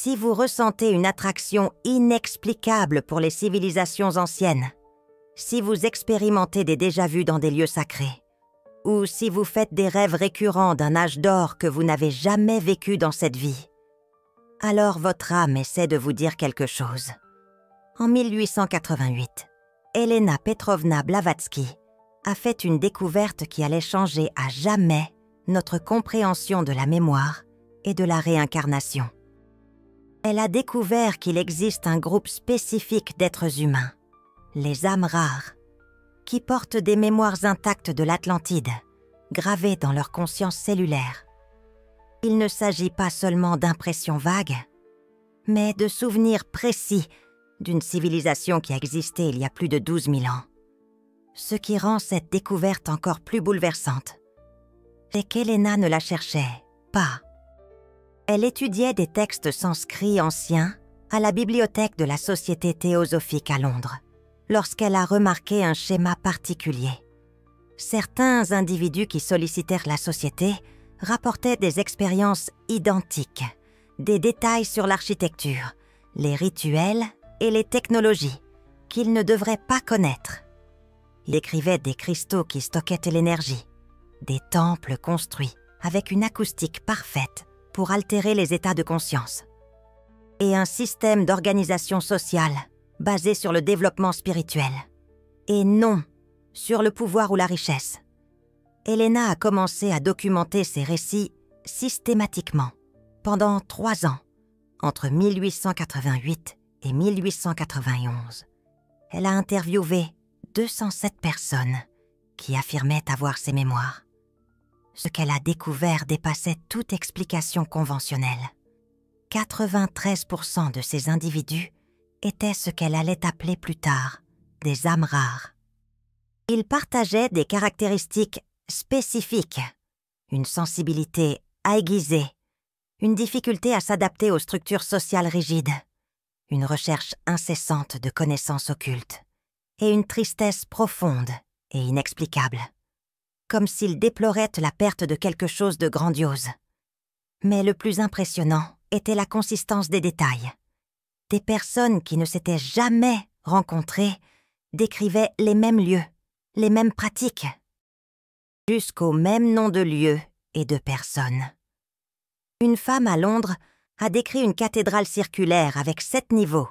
Si vous ressentez une attraction inexplicable pour les civilisations anciennes, si vous expérimentez des déjà-vus dans des lieux sacrés, ou si vous faites des rêves récurrents d'un âge d'or que vous n'avez jamais vécu dans cette vie, alors votre âme essaie de vous dire quelque chose. En 1888, Elena Petrovna Blavatsky a fait une découverte qui allait changer à jamais notre compréhension de la mémoire et de la réincarnation. Elle a découvert qu'il existe un groupe spécifique d'êtres humains, les âmes rares, qui portent des mémoires intactes de l'Atlantide, gravées dans leur conscience cellulaire. Il ne s'agit pas seulement d'impressions vagues, mais de souvenirs précis d'une civilisation qui a existé il y a plus de 12 000 ans. Ce qui rend cette découverte encore plus bouleversante, c'est qu'Elena ne la cherchait pas. Elle étudiait des textes sanscrits anciens à la bibliothèque de la Société théosophique à Londres, lorsqu'elle a remarqué un schéma particulier. Certains individus qui sollicitèrent la société rapportaient des expériences identiques, des détails sur l'architecture, les rituels et les technologies qu'ils ne devraient pas connaître. Ils décrivaient des cristaux qui stockaient l'énergie, des temples construits avec une acoustique parfaite pour altérer les états de conscience, et un système d'organisation sociale basé sur le développement spirituel, et non sur le pouvoir ou la richesse. Elena a commencé à documenter ces récits systématiquement pendant 3 ans, entre 1888 et 1891. Elle a interviewé 207 personnes qui affirmaient avoir ces mémoires. Ce qu'elle a découvert dépassait toute explication conventionnelle. 93% de ces individus étaient ce qu'elle allait appeler plus tard des âmes rares. Ils partageaient des caractéristiques spécifiques, une sensibilité aiguisée, une difficulté à s'adapter aux structures sociales rigides, une recherche incessante de connaissances occultes et une tristesse profonde et inexplicable, comme s'ils déploraient la perte de quelque chose de grandiose. Mais le plus impressionnant était la consistance des détails. Des personnes qui ne s'étaient jamais rencontrées décrivaient les mêmes lieux, les mêmes pratiques, jusqu'au même nom de lieu et de personnes. Une femme à Londres a décrit une cathédrale circulaire avec 7 niveaux,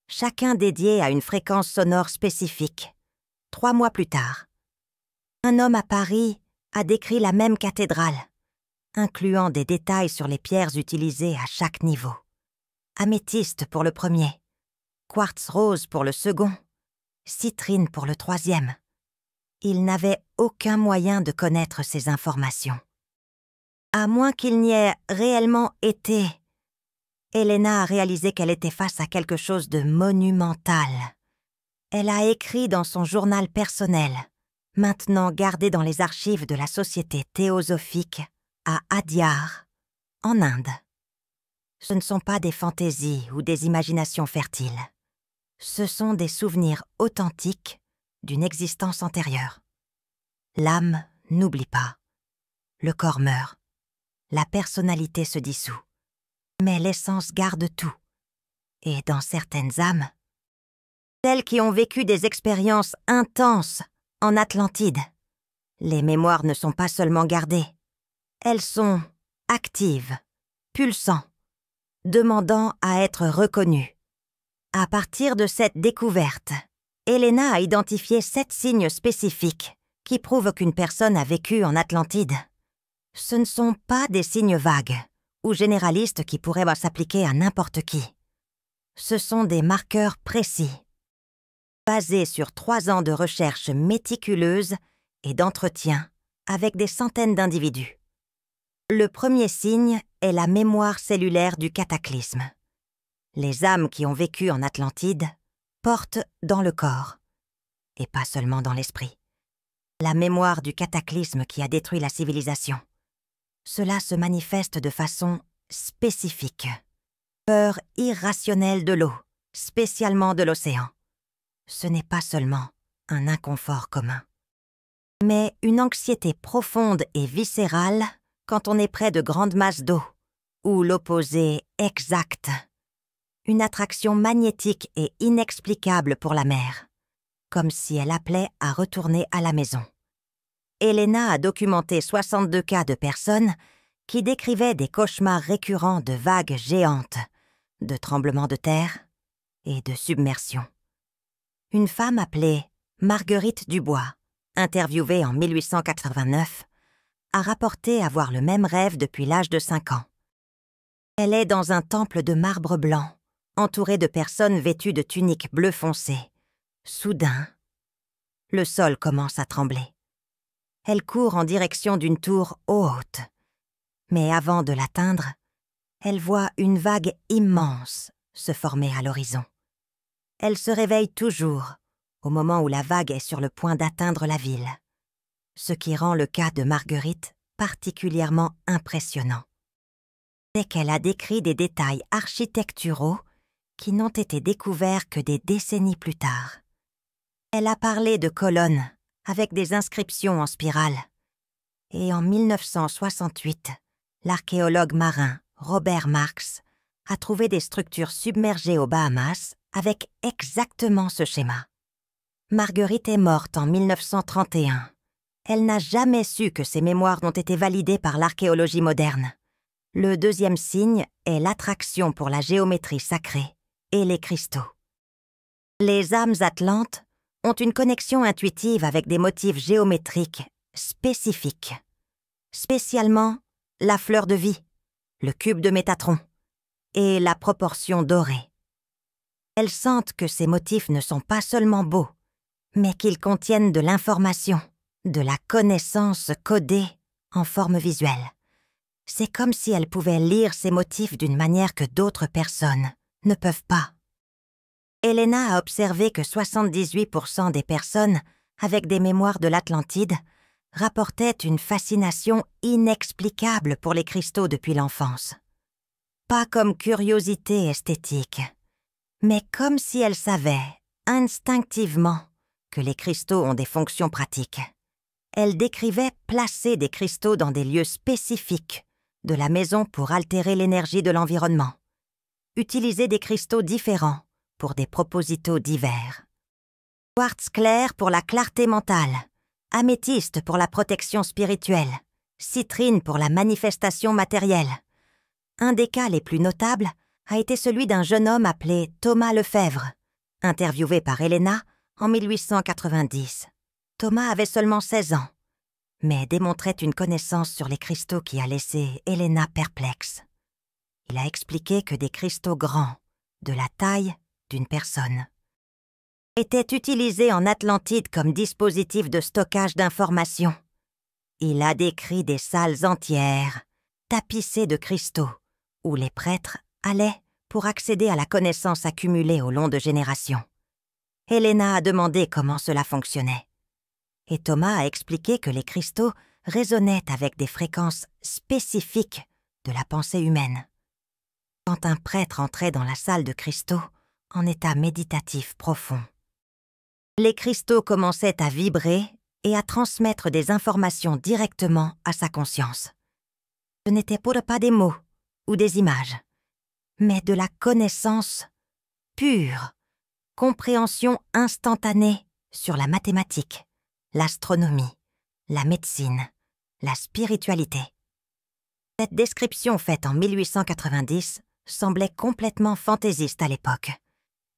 chacun dédié à une fréquence sonore spécifique. 3 mois plus tard, un homme à Paris a décrit la même cathédrale, incluant des détails sur les pierres utilisées à chaque niveau. Améthyste pour le premier, quartz rose pour le second, citrine pour le troisième. Il n'avait aucun moyen de connaître ces informations. À moins qu'il n'y ait réellement été, Elena a réalisé qu'elle était face à quelque chose de monumental. Elle a écrit dans son journal personnel, maintenant gardé dans les archives de la Société théosophique à Adyar, en Inde. Ce ne sont pas des fantaisies ou des imaginations fertiles. Ce sont des souvenirs authentiques d'une existence antérieure. L'âme n'oublie pas. Le corps meurt. La personnalité se dissout. Mais l'essence garde tout. Et dans certaines âmes, celles qui ont vécu des expériences intenses en Atlantide, les mémoires ne sont pas seulement gardées. Elles sont actives, pulsant, demandant à être reconnues. À partir de cette découverte, Elena a identifié 7 signes spécifiques qui prouvent qu'une personne a vécu en Atlantide. Ce ne sont pas des signes vagues ou généralistes qui pourraient s'appliquer à n'importe qui. Ce sont des marqueurs précis, basés sur 3 ans de recherche méticuleuse et d'entretien avec des centaines d'individus. Le premier signe est la mémoire cellulaire du cataclysme. Les âmes qui ont vécu en Atlantide portent dans le corps, et pas seulement dans l'esprit, la mémoire du cataclysme qui a détruit la civilisation. Cela se manifeste de façon spécifique. Peur irrationnelle de l'eau, spécialement de l'océan. Ce n'est pas seulement un inconfort commun, mais une anxiété profonde et viscérale quand on est près de grandes masses d'eau, ou l'opposé exact. Une attraction magnétique et inexplicable pour la mère, comme si elle appelait à retourner à la maison. Elena a documenté 62 cas de personnes qui décrivaient des cauchemars récurrents de vagues géantes, de tremblements de terre et de submersion. Une femme appelée Marguerite Dubois, interviewée en 1889, a rapporté avoir le même rêve depuis l'âge de 5 ans. Elle est dans un temple de marbre blanc, entourée de personnes vêtues de tuniques bleu foncé. Soudain, le sol commence à trembler. Elle court en direction d'une tour haute. Mais avant de l'atteindre, elle voit une vague immense se former à l'horizon. Elle se réveille toujours au moment où la vague est sur le point d'atteindre la ville, ce qui rend le cas de Marguerite particulièrement impressionnant. C'est qu'elle a décrit des détails architecturaux qui n'ont été découverts que des décennies plus tard. Elle a parlé de colonnes avec des inscriptions en spirale. Et en 1968, l'archéologue marin Robert Marks a trouvé des structures submergées aux Bahamas avec exactement ce schéma. Marguerite est morte en 1931. Elle n'a jamais su que ses mémoires n'ont été validées par l'archéologie moderne. Le deuxième signe est l'attraction pour la géométrie sacrée et les cristaux. Les âmes atlantes ont une connexion intuitive avec des motifs géométriques spécifiques, spécialement la fleur de vie, le cube de Métatron et la proportion dorée. Elles sentent que ces motifs ne sont pas seulement beaux, mais qu'ils contiennent de l'information, de la connaissance codée en forme visuelle. C'est comme si elles pouvaient lire ces motifs d'une manière que d'autres personnes ne peuvent pas. Elena a observé que 78% des personnes avec des mémoires de l'Atlantide rapportaient une fascination inexplicable pour les cristaux depuis l'enfance. Pas comme curiosité esthétique, mais comme si elles savaient, instinctivement, que les cristaux ont des fonctions pratiques. Elles décrivaient placer des cristaux dans des lieux spécifiques de la maison pour altérer l'énergie de l'environnement, utiliser des cristaux différents pour des propositos divers. Quartz clair pour la clarté mentale, améthyste pour la protection spirituelle, citrine pour la manifestation matérielle. Un des cas les plus notables a été celui d'un jeune homme appelé Thomas Lefèvre, interviewé par Elena en 1890. Thomas avait seulement 16 ans, mais démontrait une connaissance sur les cristaux qui a laissé Elena perplexe. Il a expliqué que des cristaux grands, de la taille d'une personne, étaient utilisés en Atlantide comme dispositif de stockage d'informations. Il a décrit des salles entières, tapissées de cristaux, où les prêtres allaient pour accéder à la connaissance accumulée au long de générations. Elena a demandé comment cela fonctionnait. Et Thomas a expliqué que les cristaux résonnaient avec des fréquences spécifiques de la pensée humaine. Quand un prêtre entrait dans la salle de cristaux, en état méditatif profond, les cristaux commençaient à vibrer et à transmettre des informations directement à sa conscience. Ce n'était pas des mots ou des images, mais de la connaissance pure, compréhension instantanée sur la mathématique, l'astronomie, la médecine, la spiritualité. Cette description faite en 1890 semblait complètement fantaisiste à l'époque.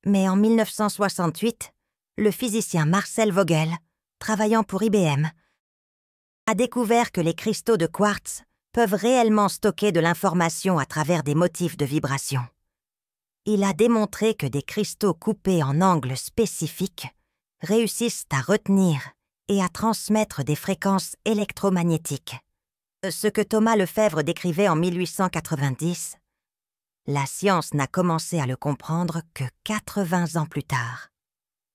Mais en 1968, le physicien Marcel Vogel, travaillant pour IBM, a découvert que les cristaux de quartz peuvent réellement stocker de l'information à travers des motifs de vibration. Il a démontré que des cristaux coupés en angles spécifiques réussissent à retenir et à transmettre des fréquences électromagnétiques. Ce que Thomas Lefèvre décrivait en 1890, la science n'a commencé à le comprendre que 80 ans plus tard.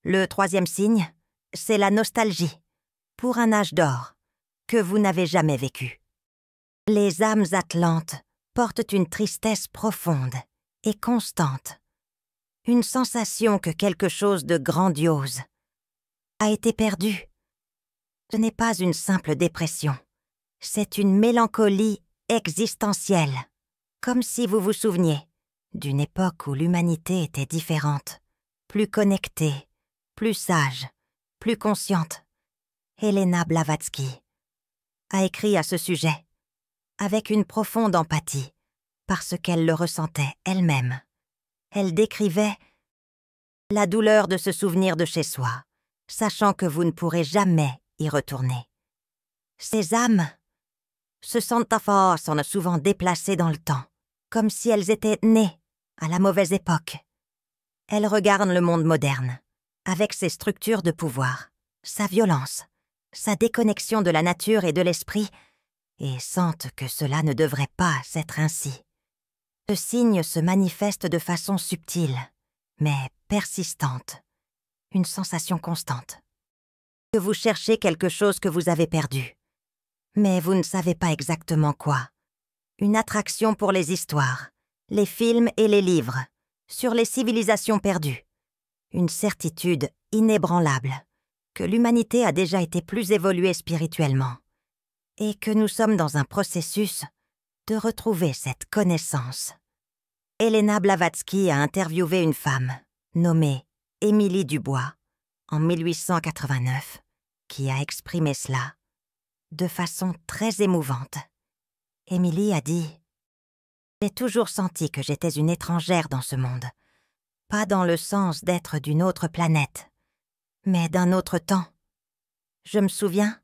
Le troisième signe, c'est la nostalgie, pour un âge d'or, que vous n'avez jamais vécu. Les âmes atlantes portent une tristesse profonde et constante, une sensation que quelque chose de grandiose a été perdu. Ce n'est pas une simple dépression, c'est une mélancolie existentielle, Comme si vous vous souveniez d'une époque où l'humanité était différente, plus connectée, plus sage, plus consciente. Helena Blavatsky a écrit à ce sujet, avec une profonde empathie, parce qu'elle le ressentait elle-même. Elle décrivait la douleur de se souvenir de chez soi, sachant que vous ne pourrez jamais y retourner. Ces âmes se sentent sont souvent déplacées dans le temps, comme si elles étaient nées à la mauvaise époque. Elles regardent le monde moderne, avec ses structures de pouvoir, sa violence, sa déconnexion de la nature et de l'esprit, et sentent que cela ne devrait pas être ainsi. Ce signe se manifeste de façon subtile, mais persistante, une sensation constante. Que vous cherchez quelque chose que vous avez perdu, mais vous ne savez pas exactement quoi. Une attraction pour les histoires, les films et les livres, sur les civilisations perdues. Une certitude inébranlable que l'humanité a déjà été plus évoluée spirituellement et que nous sommes dans un processus de retrouver cette connaissance. Helena Blavatsky a interviewé une femme nommée Émilie Dubois en 1889 qui a exprimé cela de façon très émouvante. Émilie a dit « J'ai toujours senti que j'étais une étrangère dans ce monde, pas dans le sens d'être d'une autre planète, mais d'un autre temps. Je me souviens,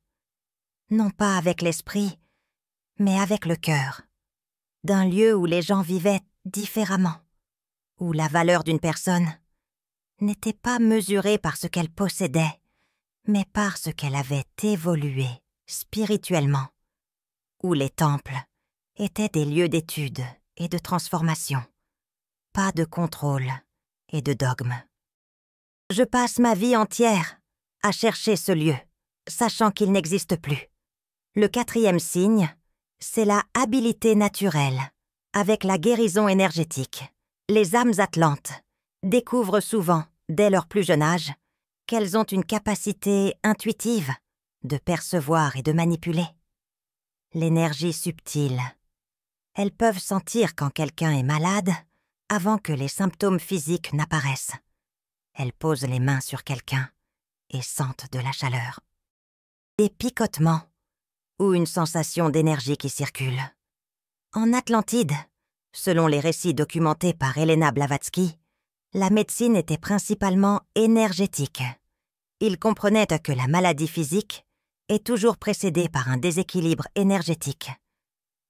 non pas avec l'esprit, mais avec le cœur, d'un lieu où les gens vivaient différemment, où la valeur d'une personne n'était pas mesurée par ce qu'elle possédait, mais par ce qu'elle avait évolué spirituellement, où les temples étaient des lieux d'étude et de transformation, pas de contrôle et de dogme. Je passe ma vie entière à chercher ce lieu, sachant qu'il n'existe plus. Le 4e signe, c'est la habilité naturelle, avec la guérison énergétique. Les âmes atlantes découvrent souvent, dès leur plus jeune âge, qu'elles ont une capacité intuitive de percevoir et de manipuler. L'énergie subtile. Elles peuvent sentir quand quelqu'un est malade avant que les symptômes physiques n'apparaissent. Elles posent les mains sur quelqu'un et sentent de la chaleur. Des picotements ou une sensation d'énergie qui circule. En Atlantide, selon les récits documentés par Helena Blavatsky, la médecine était principalement énergétique. Il comprenait que la maladie physique est toujours précédée par un déséquilibre énergétique.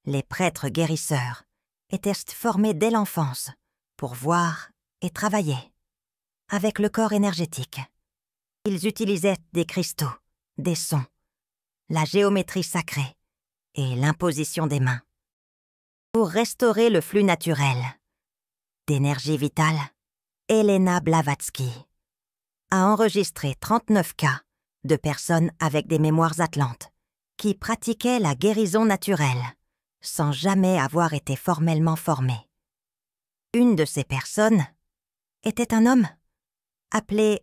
Les prêtres guérisseurs étaient formés dès l'enfance pour voir et travailler avec le corps énergétique. Ils utilisaient des cristaux, des sons, la géométrie sacrée et l'imposition des mains pour restaurer le flux naturel d'énergie vitale. Helena Blavatsky a enregistré 39 cas de personnes avec des mémoires atlantes qui pratiquaient la guérison naturelle sans jamais avoir été formellement formées. Une de ces personnes était un homme appelé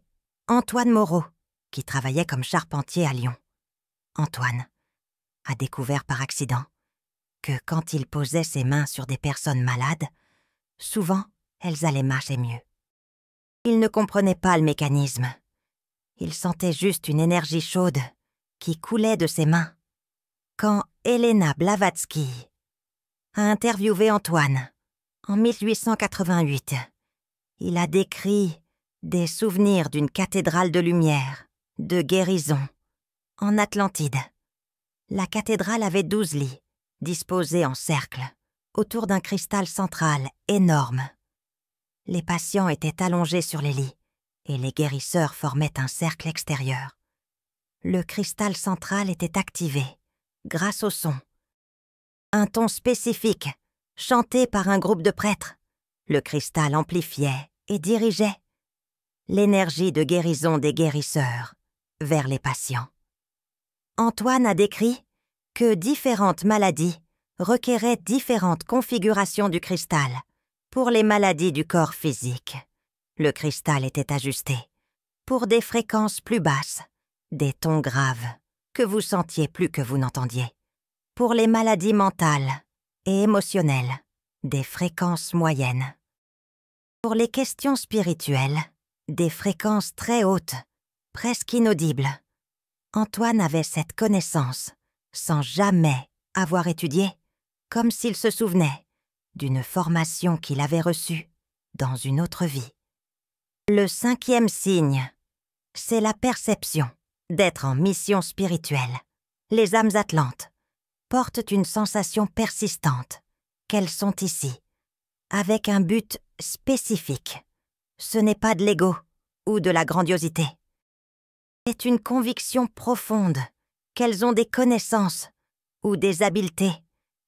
Antoine Moreau, qui travaillait comme charpentier à Lyon. Antoine a découvert par accident que quand il posait ses mains sur des personnes malades, souvent elles allaient marcher mieux. Il ne comprenait pas le mécanisme. Il sentait juste une énergie chaude qui coulait de ses mains. Quand Helena Blavatsky a interviewé Antoine en 1888, il a décrit des souvenirs d'une cathédrale de lumière, de guérison, en Atlantide. La cathédrale avait 12 lits, disposés en cercle, autour d'un cristal central énorme. Les patients étaient allongés sur les lits et les guérisseurs formaient un cercle extérieur. Le cristal central était activé grâce au son. Un ton spécifique, chanté par un groupe de prêtres. Le cristal amplifiait et dirigeait l'énergie de guérison des guérisseurs vers les patients. Antoine a décrit que différentes maladies requéraient différentes configurations du cristal pour les maladies du corps physique. Le cristal était ajusté pour des fréquences plus basses, des tons graves que vous sentiez plus que vous n'entendiez, pour les maladies mentales et émotionnelles, des fréquences moyennes. Pour les questions spirituelles, des fréquences très hautes, presque inaudibles. Antoine avait cette connaissance, sans jamais avoir étudié, comme s'il se souvenait d'une formation qu'il avait reçue dans une autre vie. Le 5e signe, c'est la perception d'être en mission spirituelle. Les âmes atlantes portent une sensation persistante qu'elles sont ici, avec un but spécifique. Ce n'est pas de l'ego ou de la grandiosité. C'est une conviction profonde qu'elles ont des connaissances ou des habiletés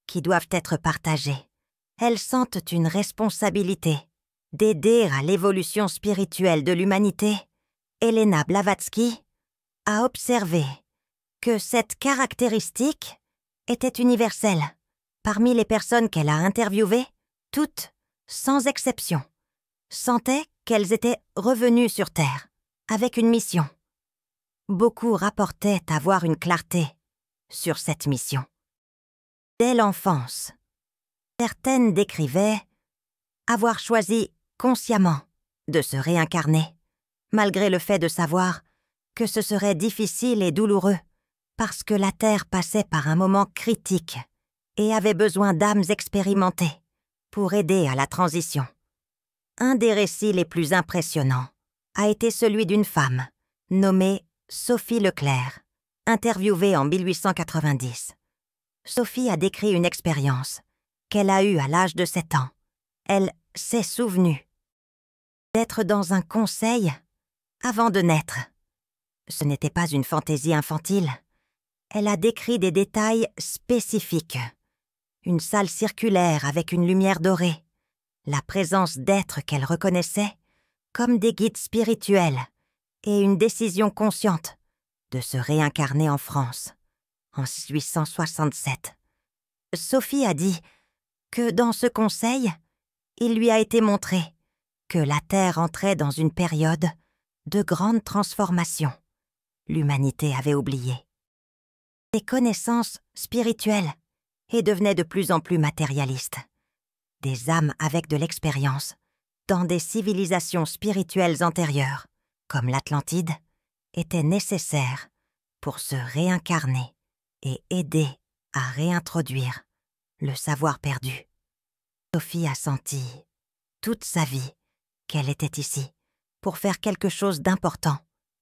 qui doivent être partagées. Elles sentent une responsabilité d'aider à l'évolution spirituelle de l'humanité. Elena Blavatsky a observé que cette caractéristique était universelle. Parmi les personnes qu'elle a interviewées, toutes, sans exception, sentaient qu'elles étaient revenues sur Terre, avec une mission. Beaucoup rapportaient avoir une clarté sur cette mission. Dès l'enfance, certaines décrivaient avoir choisi consciemment de se réincarner, malgré le fait de savoir que ce serait difficile et douloureux, parce que la Terre passait par un moment critique et avait besoin d'âmes expérimentées pour aider à la transition. Un des récits les plus impressionnants a été celui d'une femme nommée Sophie Leclerc, interviewée en 1890. Sophie a décrit une expérience qu'elle a eue à l'âge de 7 ans. Elle s'est souvenue d'être dans un conseil avant de naître. Ce n'était pas une fantaisie infantile. Elle a décrit des détails spécifiques. Une salle circulaire avec une lumière dorée, la présence d'êtres qu'elle reconnaissait comme des guides spirituels et une décision consciente de se réincarner en France en 1867. Sophie a dit que dans ce conseil, il lui a été montré que la Terre entrait dans une période de grande transformation. L'humanité avait oublié ses connaissances spirituelles et devenait de plus en plus matérialiste. Des âmes avec de l'expérience, dans des civilisations spirituelles antérieures, comme l'Atlantide, étaient nécessaires pour se réincarner et aider à réintroduire le savoir perdu. Sophie a senti, toute sa vie, qu'elle était ici pour faire quelque chose d'important,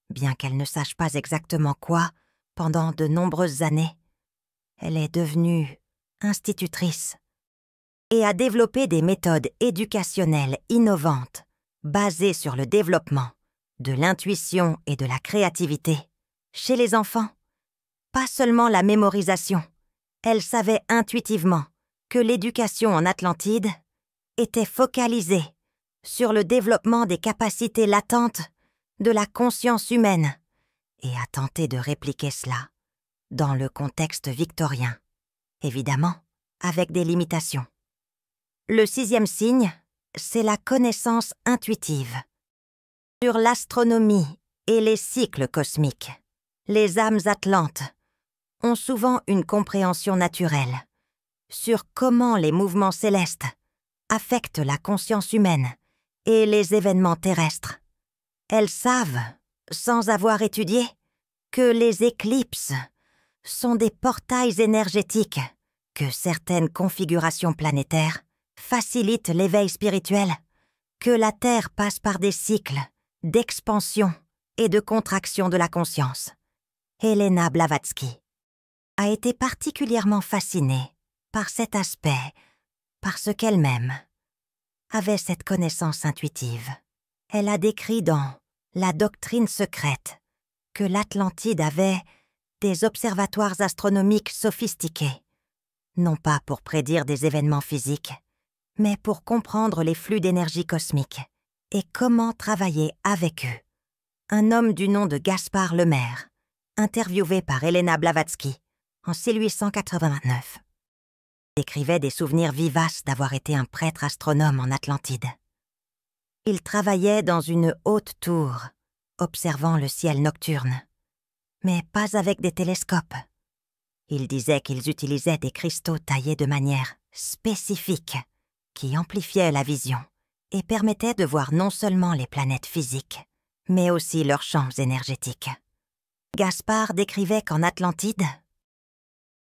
bien qu'elle ne sache pas exactement quoi pendant de nombreuses années. Elle est devenue institutrice et a développé des méthodes éducationnelles innovantes basées sur le développement de l'intuition et de la créativité. Chez les enfants, pas seulement la mémorisation, elle savait intuitivement que l'éducation en Atlantide était focalisée sur le développement des capacités latentes de la conscience humaine et a tenté de répliquer cela dans le contexte victorien, évidemment avec des limitations. Le 6e signe, c'est la connaissance intuitive. Sur l'astronomie et les cycles cosmiques, les âmes atlantes ont souvent une compréhension naturelle sur comment les mouvements célestes affectent la conscience humaine et les événements terrestres. Elles savent, sans avoir étudié, que les éclipses sont des portails énergétiques, que certaines configurations planétaires facilitent l'éveil spirituel, que la Terre passe par des cycles d'expansion et de contraction de la conscience. Elena Blavatsky a été particulièrement fascinée par cet aspect parce qu'elle-même avait cette connaissance intuitive. Elle a décrit dans La doctrine secrète que l'Atlantide avait des observatoires astronomiques sophistiqués, non pas pour prédire des événements physiques, mais pour comprendre les flux d'énergie cosmique et comment travailler avec eux. Un homme du nom de Gaspard Lemaire, interviewé par Elena Blavatsky en 1889, décrivait des souvenirs vivaces d'avoir été un prêtre astronome en Atlantide. Il travaillait dans une haute tour, observant le ciel nocturne, mais pas avec des télescopes. Il disait qu'ils utilisaient des cristaux taillés de manière spécifique qui amplifiait la vision et permettait de voir non seulement les planètes physiques, mais aussi leurs champs énergétiques. Gaspard décrivait qu'en Atlantide,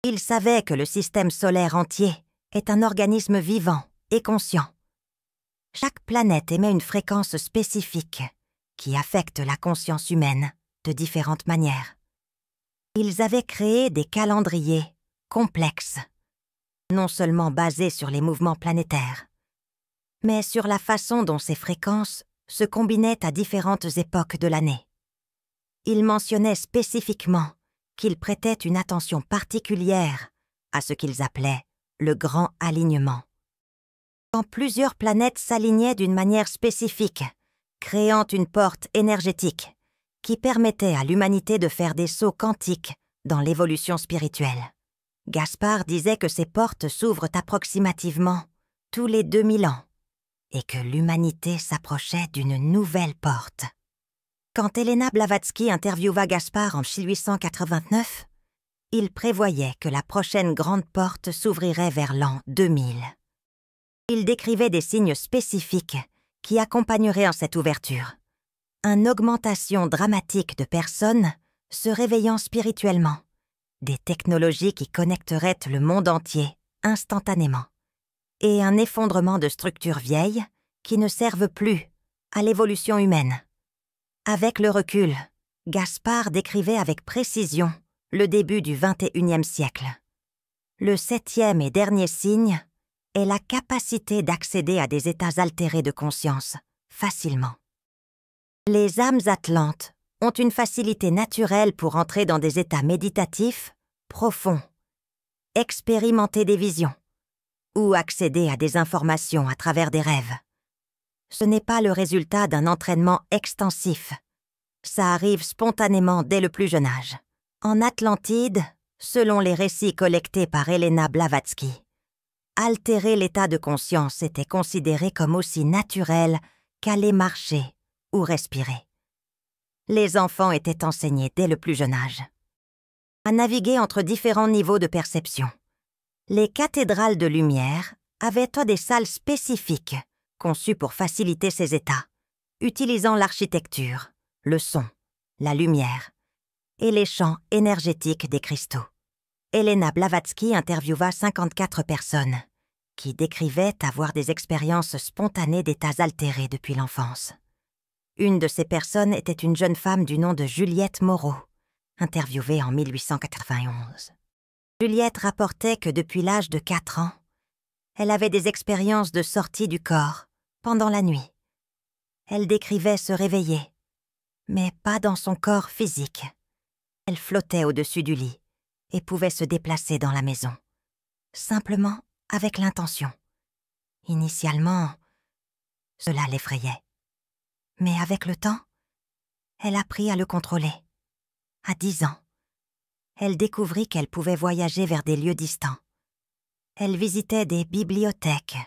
il savait que le système solaire entier est un organisme vivant et conscient. Chaque planète émet une fréquence spécifique qui affecte la conscience humaine de différentes manières. Ils avaient créé des calendriers complexes, non seulement basés sur les mouvements planétaires, mais sur la façon dont ces fréquences se combinaient à différentes époques de l'année. Ils mentionnaient spécifiquement qu'ils prêtaient une attention particulière à ce qu'ils appelaient le grand alignement. Quand plusieurs planètes s'alignaient d'une manière spécifique, créant une porte énergétique qui permettait à l'humanité de faire des sauts quantiques dans l'évolution spirituelle. Gaspard disait que ces portes s'ouvrent approximativement tous les 2000 ans et que l'humanité s'approchait d'une nouvelle porte. Quand Helena Blavatsky interviewa Gaspard en 1889, il prévoyait que la prochaine grande porte s'ouvrirait vers l'an 2000. Il décrivait des signes spécifiques qui accompagneraient en cette ouverture. Une augmentation dramatique de personnes se réveillant spirituellement, des technologies qui connecteraient le monde entier instantanément, et un effondrement de structures vieilles qui ne servent plus à l'évolution humaine. Avec le recul, Gaspard décrivait avec précision le début du XXIe siècle. Le 7e et dernier signe est la capacité d'accéder à des états altérés de conscience facilement. Les âmes atlantes ont une facilité naturelle pour entrer dans des états méditatifs profonds, expérimenter des visions ou accéder à des informations à travers des rêves. Ce n'est pas le résultat d'un entraînement extensif. Ça arrive spontanément dès le plus jeune âge. En Atlantide, selon les récits collectés par Helena Blavatsky, altérer l'état de conscience était considéré comme aussi naturel qu'aller marcher ou respirer. Les enfants étaient enseignés dès le plus jeune âge à naviguer entre différents niveaux de perception. Les cathédrales de lumière avaient des salles spécifiques conçues pour faciliter ces états, utilisant l'architecture, le son, la lumière et les champs énergétiques des cristaux. Helena Blavatsky interviewa 54 personnes qui décrivaient avoir des expériences spontanées d'états altérés depuis l'enfance. Une de ces personnes était une jeune femme du nom de Juliette Moreau, interviewée en 1891. Juliette rapportait que depuis l'âge de 4 ans, elle avait des expériences de sortie du corps pendant la nuit. Elle décrivait se réveiller, mais pas dans son corps physique. Elle flottait au-dessus du lit et pouvait se déplacer dans la maison, simplement avec l'intention. Initialement, cela l'effrayait. Mais avec le temps, elle apprit à le contrôler. À 10 ans, elle découvrit qu'elle pouvait voyager vers des lieux distants. Elle visitait des bibliothèques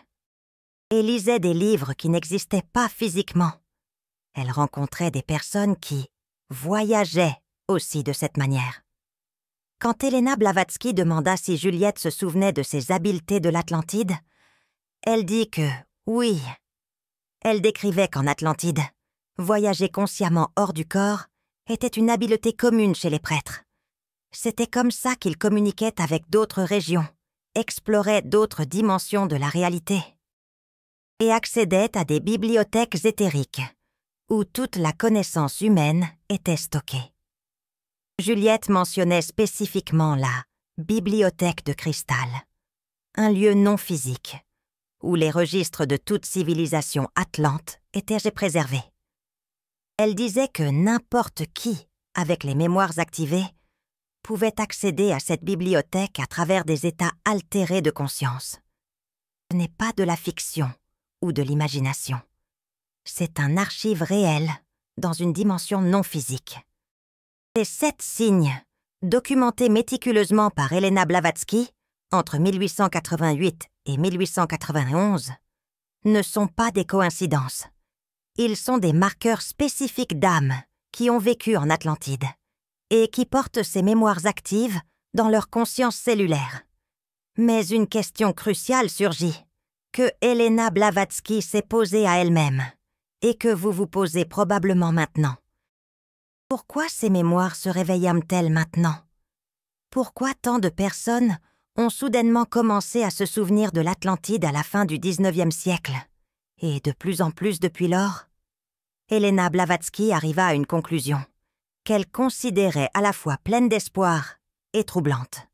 et lisait des livres qui n'existaient pas physiquement. Elle rencontrait des personnes qui voyageaient aussi de cette manière. Quand Helena Blavatsky demanda si Juliette se souvenait de ses habiletés de l'Atlantide, elle dit que oui. Elle décrivait qu'en Atlantide, voyager consciemment hors du corps était une habileté commune chez les prêtres. C'était comme ça qu'ils communiquaient avec d'autres régions, exploraient d'autres dimensions de la réalité et accédaient à des bibliothèques éthériques où toute la connaissance humaine était stockée. Juliette mentionnait spécifiquement la bibliothèque de cristal, un lieu non physique où les registres de toute civilisation atlante étaient préservés. Elle disait que n'importe qui, avec les mémoires activées, pouvait accéder à cette bibliothèque à travers des états altérés de conscience. Ce n'est pas de la fiction ou de l'imagination. C'est un archive réel dans une dimension non physique. Ces 7 signes, documentés méticuleusement par Helena Blavatsky entre 1888 et 1891, ne sont pas des coïncidences. Ils sont des marqueurs spécifiques d'âmes qui ont vécu en Atlantide et qui portent ces mémoires actives dans leur conscience cellulaire. Mais une question cruciale surgit. que Helena Blavatsky s'est posée à elle-même et que vous vous posez probablement maintenant. Pourquoi ces mémoires se réveillent-elles maintenant? Pourquoi tant de personnes ont soudainement commencé à se souvenir de l'Atlantide à la fin du XIXe siècle, et de plus en plus depuis lors? Helena Blavatsky arriva à une conclusion, qu'elle considérait à la fois pleine d'espoir et troublante.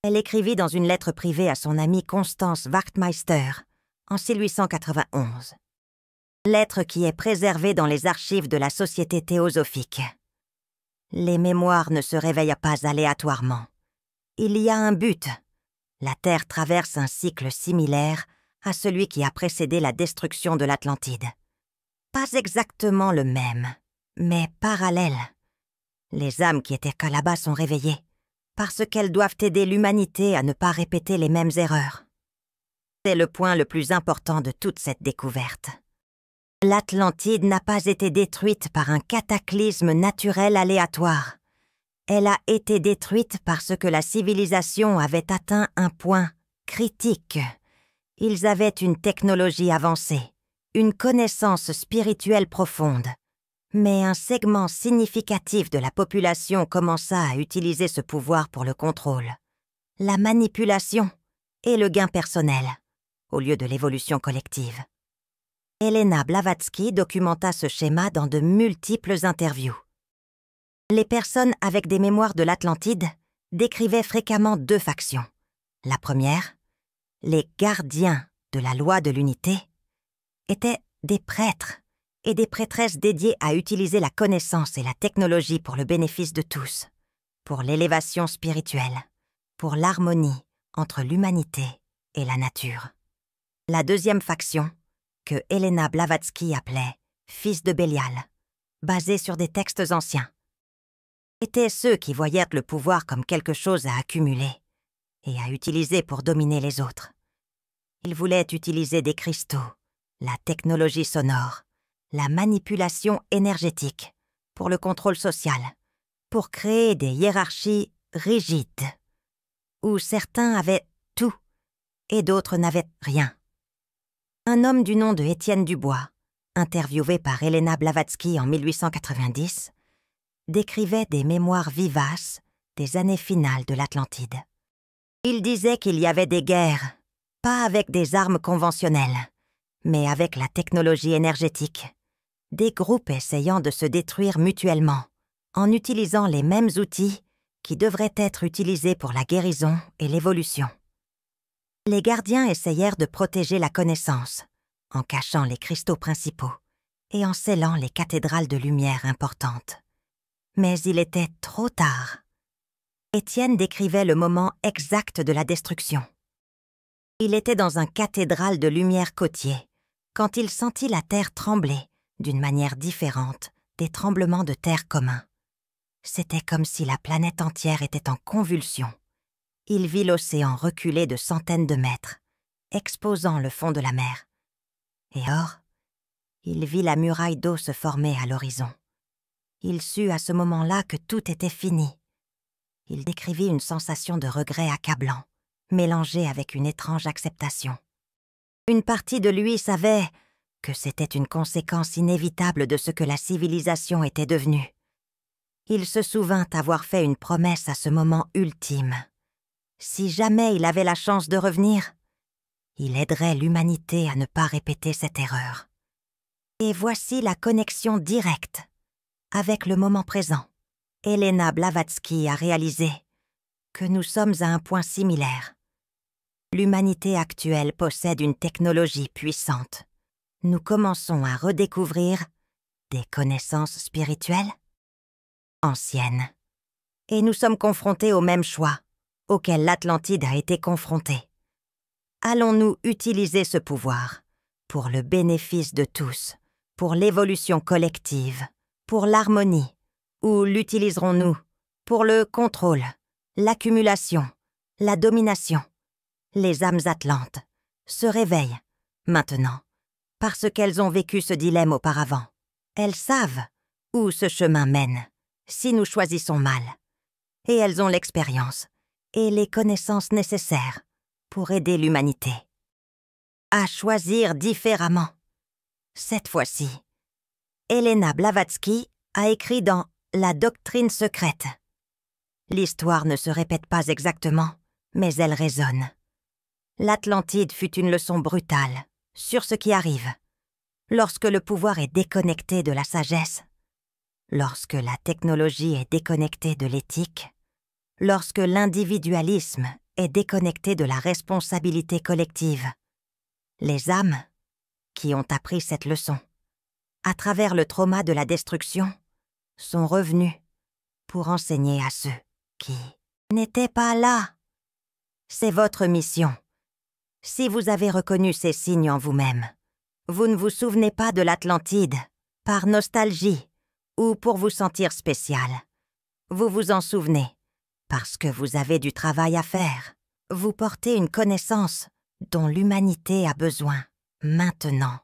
Elle écrivit dans une lettre privée à son amie Constance Wachtmeister en 1891. Lettre qui est préservée dans les archives de la Société théosophique. Les mémoires ne se réveillent pas aléatoirement. Il y a un but. La Terre traverse un cycle similaire à celui qui a précédé la destruction de l'Atlantide. Pas exactement le même, mais parallèle. Les âmes qui étaient là-bas sont réveillées, parce qu'elles doivent aider l'humanité à ne pas répéter les mêmes erreurs. C'est le point le plus important de toute cette découverte. L'Atlantide n'a pas été détruite par un cataclysme naturel aléatoire. Elle a été détruite parce que la civilisation avait atteint un point critique. Ils avaient une technologie avancée, une connaissance spirituelle profonde. Mais un segment significatif de la population commença à utiliser ce pouvoir pour le contrôle, la manipulation et le gain personnel, au lieu de l'évolution collective. Helena Blavatsky documenta ce schéma dans de multiples interviews. Les personnes avec des mémoires de l'Atlantide décrivaient fréquemment deux factions. La première, les gardiens de la loi de l'unité, étaient des prêtres et des prêtresses dédiées à utiliser la connaissance et la technologie pour le bénéfice de tous, pour l'élévation spirituelle, pour l'harmonie entre l'humanité et la nature. La deuxième faction, que Helena Blavatsky appelait « fils de Bélial », basée sur des textes anciens, étaient ceux qui voyaient le pouvoir comme quelque chose à accumuler et à utiliser pour dominer les autres. Ils voulaient utiliser des cristaux, la technologie sonore, la manipulation énergétique, pour le contrôle social, pour créer des hiérarchies rigides, où certains avaient tout et d'autres n'avaient rien. Un homme du nom de Étienne Dubois, interviewé par Helena Blavatsky en 1890, décrivait des mémoires vivaces des années finales de l'Atlantide. Il disait qu'il y avait des guerres, pas avec des armes conventionnelles, mais avec la technologie énergétique, des groupes essayant de se détruire mutuellement, en utilisant les mêmes outils qui devraient être utilisés pour la guérison et l'évolution. Les gardiens essayèrent de protéger la connaissance, en cachant les cristaux principaux et en scellant les cathédrales de lumière importantes. Mais il était trop tard. Étienne décrivait le moment exact de la destruction. Il était dans un cathédrale de lumière côtier, quand il sentit la terre trembler d'une manière différente des tremblements de terre communs. C'était comme si la planète entière était en convulsion. Il vit l'océan reculer de centaines de mètres, exposant le fond de la mer. Et or, il vit la muraille d'eau se former à l'horizon. Il sut à ce moment-là que tout était fini. Il décrivit une sensation de regret accablant, mélangée avec une étrange acceptation. Une partie de lui savait que c'était une conséquence inévitable de ce que la civilisation était devenue. Il se souvint avoir fait une promesse à ce moment ultime. Si jamais il avait la chance de revenir, il aiderait l'humanité à ne pas répéter cette erreur. Et voici la connexion directe avec le moment présent. Helena Blavatsky a réalisé que nous sommes à un point similaire. L'humanité actuelle possède une technologie puissante. Nous commençons à redécouvrir des connaissances spirituelles anciennes. Et nous sommes confrontés au même choix auquel l'Atlantide a été confrontée. Allons-nous utiliser ce pouvoir pour le bénéfice de tous, pour l'évolution collective, pour l'harmonie, ou l'utiliserons-nous pour le contrôle, l'accumulation, la domination? Les âmes atlantes se réveillent maintenant parce qu'elles ont vécu ce dilemme auparavant. Elles savent où ce chemin mène si nous choisissons mal. Et elles ont l'expérience et les connaissances nécessaires pour aider l'humanité. à choisir différemment. Cette fois-ci, Elena Blavatsky a écrit dans La doctrine secrète. L'histoire ne se répète pas exactement, mais elle résonne. L'Atlantide fut une leçon brutale sur ce qui arrive lorsque le pouvoir est déconnecté de la sagesse, lorsque la technologie est déconnectée de l'éthique, lorsque l'individualisme est déconnecté de la responsabilité collective. Les âmes qui ont appris cette leçon, à travers le trauma de la destruction, sont revenues pour enseigner à ceux qui n'étaient pas là. C'est votre mission. Si vous avez reconnu ces signes en vous-même, vous ne vous souvenez pas de l'Atlantide par nostalgie ou pour vous sentir spécial. Vous vous en souvenez parce que vous avez du travail à faire. Vous portez une connaissance dont l'humanité a besoin maintenant.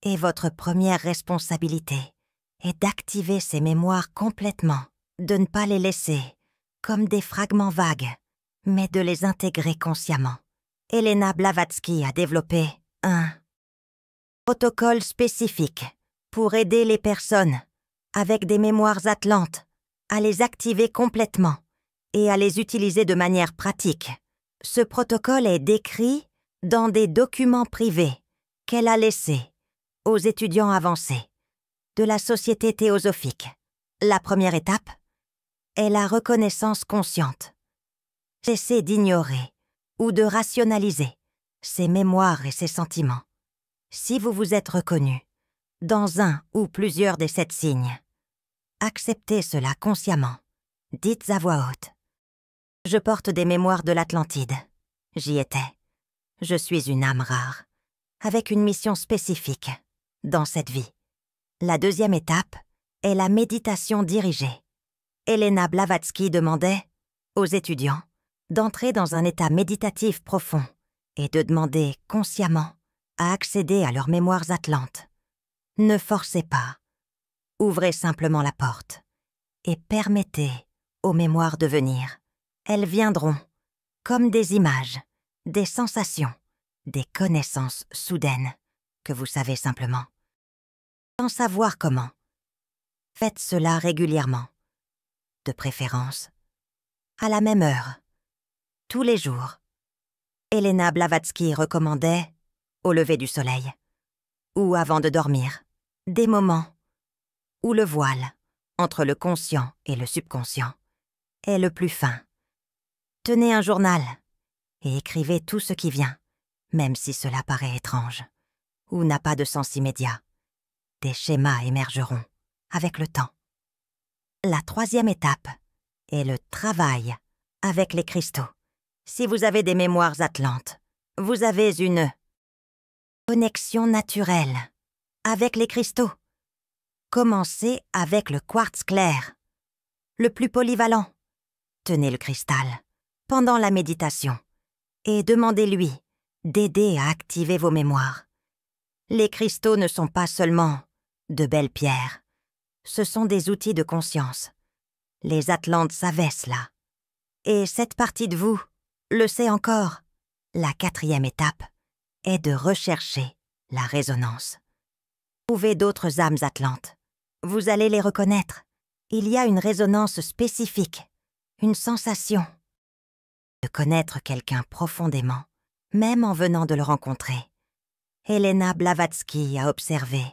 Et votre première responsabilité est d'activer ces mémoires complètement, de ne pas les laisser comme des fragments vagues, mais de les intégrer consciemment. Elena Blavatsky a développé un protocole spécifique pour aider les personnes avec des mémoires atlantes à les activer complètement et à les utiliser de manière pratique. Ce protocole est décrit dans des documents privés qu'elle a laissés aux étudiants avancés de la Société théosophique. La première étape est la reconnaissance consciente. Cessez d'ignorer ou de rationaliser ses mémoires et ses sentiments. Si vous vous êtes reconnu dans un ou plusieurs des 7 signes, acceptez cela consciemment. Dites à voix haute. Je porte des mémoires de l'Atlantide. J'y étais. Je suis une âme rare, avec une mission spécifique dans cette vie. La deuxième étape est la méditation dirigée. Elena Blavatsky demandait aux étudiants d'entrer dans un état méditatif profond et de demander consciemment à accéder à leurs mémoires atlantes. Ne forcez pas. Ouvrez simplement la porte et permettez aux mémoires de venir. Elles viendront comme des images, des sensations, des connaissances soudaines que vous savez simplement. Sans savoir comment. Faites cela régulièrement, de préférence à la même heure, tous les jours. Elena Blavatsky recommandait au lever du soleil ou avant de dormir, des moments où le voile entre le conscient et le subconscient est le plus fin. Tenez un journal et écrivez tout ce qui vient, même si cela paraît étrange ou n'a pas de sens immédiat. Des schémas émergeront avec le temps. La troisième étape est le travail avec les cristaux. Si vous avez des mémoires atlantes, vous avez une connexion naturelle avec les cristaux. Commencez avec le quartz clair, le plus polyvalent. Tenez le cristal pendant la méditation et demandez-lui d'aider à activer vos mémoires. Les cristaux ne sont pas seulement de belles pierres, ce sont des outils de conscience. Les Atlantes savaient cela. Et cette partie de vous le sait encore. La quatrième étape est de rechercher la résonance. Trouvez d'autres âmes atlantes. Vous allez les reconnaître. Il y a une résonance spécifique, une sensation de connaître quelqu'un profondément, même en venant de le rencontrer. Elena Blavatsky a observé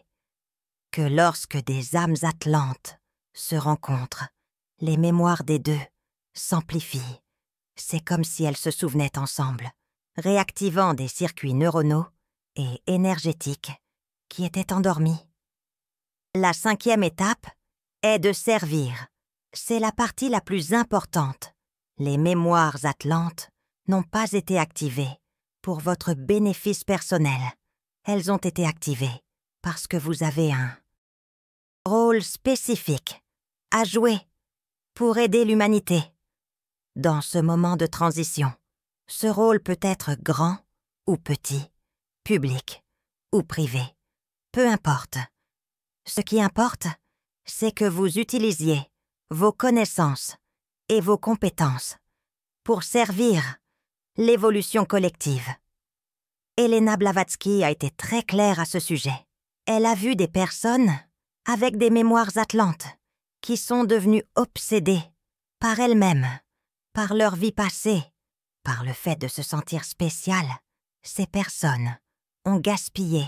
que lorsque des âmes atlantes se rencontrent, les mémoires des deux s'amplifient. C'est comme si elles se souvenaient ensemble, réactivant des circuits neuronaux et énergétiques qui étaient endormis. La cinquième étape est de servir. C'est la partie la plus importante. Les mémoires atlantes n'ont pas été activées pour votre bénéfice personnel. Elles ont été activées parce que vous avez un rôle spécifique à jouer pour aider l'humanité. Dans ce moment de transition, ce rôle peut être grand ou petit, public ou privé, peu importe. Ce qui importe, c'est que vous utilisiez vos connaissances et vos compétences pour servir l'évolution collective. Helena Blavatsky a été très claire à ce sujet. Elle a vu des personnes avec des mémoires atlantes qui sont devenues obsédées par elles-mêmes, par leur vie passée, par le fait de se sentir spéciales. Ces personnes ont gaspillé.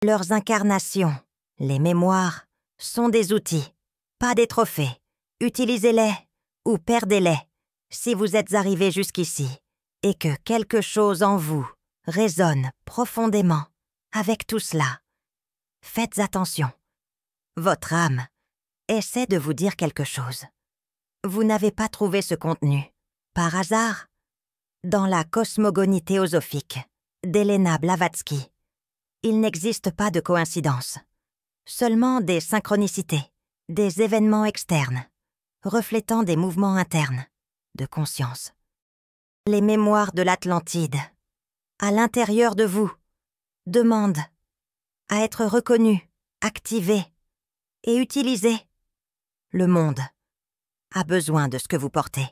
Leurs incarnations, les mémoires, sont des outils, pas des trophées. Utilisez-les ou perdez-les si vous êtes arrivé jusqu'ici et que quelque chose en vous résonne profondément avec tout cela. Faites attention. Votre âme essaie de vous dire quelque chose. Vous n'avez pas trouvé ce contenu, par hasard, dans la cosmogonie théosophique d'Helena Blavatsky. Il n'existe pas de coïncidence, seulement des synchronicités, des événements externes, reflétant des mouvements internes, de conscience. Les mémoires de l'Atlantide, à l'intérieur de vous, demandent à être reconnues, activées et utilisées. Le monde a besoin de ce que vous portez.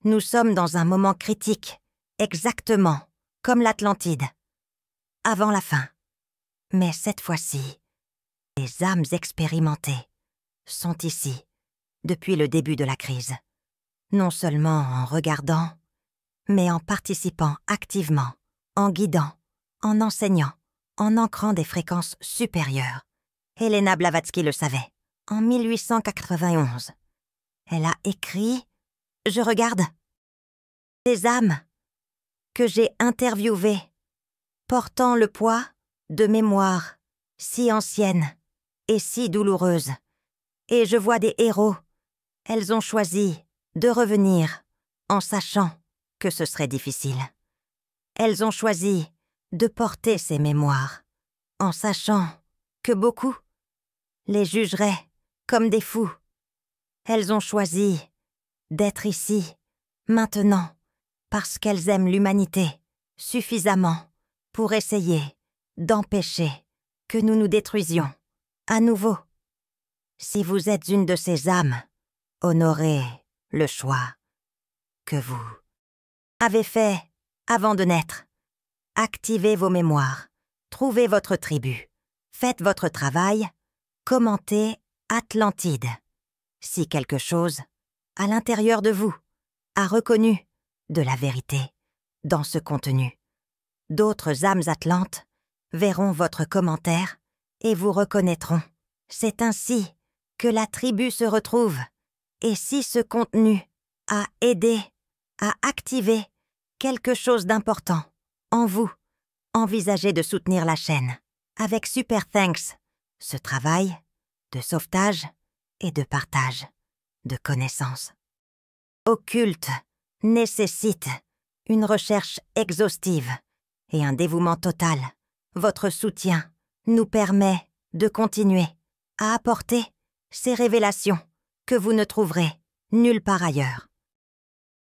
Nous sommes dans un moment critique, exactement comme l'Atlantide, avant la fin. Mais cette fois-ci, les âmes expérimentées sont ici, depuis le début de la crise. Non seulement en regardant, mais en participant activement, en guidant, en enseignant, en ancrant des fréquences supérieures. Helena Blavatsky le savait. En 1891, elle a écrit « Je regarde ». Des âmes que j'ai interviewées, portant le poids de mémoires si anciennes et si douloureuses. Et je vois des héros. Elles ont choisi de revenir en sachant que ce serait difficile. Elles ont choisi de porter ces mémoires en sachant que beaucoup les jugeraient comme des fous. Elles ont choisi d'être ici, maintenant, parce qu'elles aiment l'humanité suffisamment pour essayer d'empêcher que nous nous détruisions à nouveau. Si vous êtes une de ces âmes, honorez le choix que vous avez fait avant de naître. Activez vos mémoires, trouvez votre tribu, faites votre travail, commentez Atlantide. Si quelque chose, à l'intérieur de vous, a reconnu de la vérité dans ce contenu, d'autres âmes atlantes verront votre commentaire et vous reconnaîtront. C'est ainsi que la tribu se retrouve. Et si ce contenu a aidé à activer quelque chose d'important en vous, envisagez de soutenir la chaîne avec Super Thanks, ce travail de sauvetage et de partage de connaissances. Occulte nécessite une recherche exhaustive et un dévouement total. Votre soutien nous permet de continuer à apporter ces révélations que vous ne trouverez nulle part ailleurs.